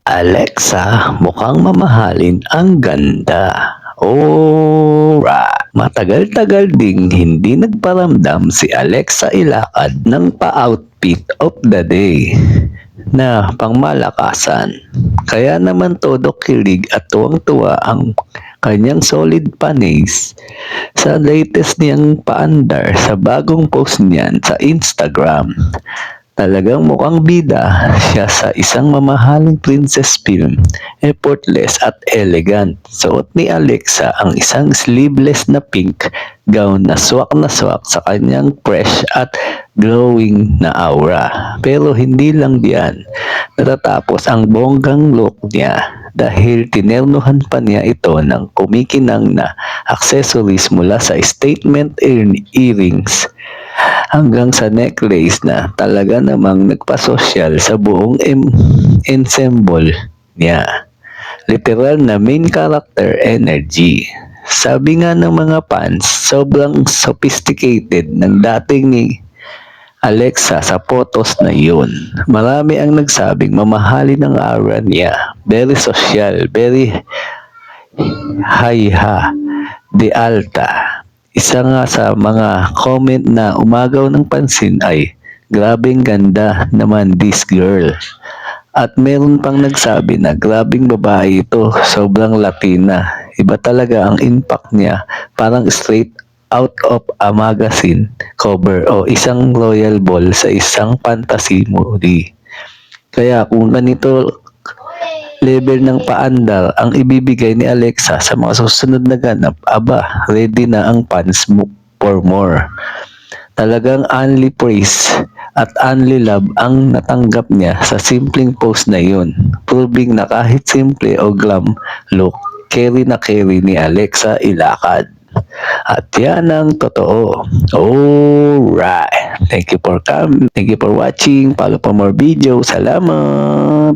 Alexa, mukhang mamahalin ang ganda. Alright. Matagal-tagal ding hindi nagparamdam si Alexa Ilacad ng pa-outfit of the day na pangmalakasan. Kaya naman todo kilig at tuwang-tuwa ang kanyang solid panis sa latest niyang paandar sa bagong post niyan sa Instagram. Talagang mukhang bida siya sa isang mamahaling princess film, effortless at elegant. Suot ni Alexa ang isang sleeveless na pink gown na swak sa kanyang fresh at glowing na aura. Pero hindi lang diyan natatapos ang bonggang look niya dahil tinernuhan pa niya ito ng kumikinang na accessories mula sa statement earrings hanggang sa necklace na talaga namang nagpasosyal sa buong ensemble niya. Literal na main character energy. Sabi nga ng mga fans, sobrang sophisticated ng dating ni Alexa sa photos na yun. Marami ang nagsabing mamahalin ang aura niya. Very social, very high de alta. Isa nga sa mga comment na umagaw ng pansin ay, grabing ganda naman this girl. At meron pang nagsabi na grabing babae ito, sobrang Latina. Iba talaga ang impact niya, parang straight out of a magazine cover o isang royal ball sa isang fantasy movie. Kaya kung ganito level ng paandar ang ibibigay ni Alexa sa mga susunod na ganap, aba, ready na ang fans mo for more. Talagang only praise at only love ang natanggap niya sa simpleng post na yun, proving na kahit simple o glam look, carry na carry ni Alexa Ilacad. At yan ang totoo. Alright. Thank you for watching. Follow for more videos. Salamat.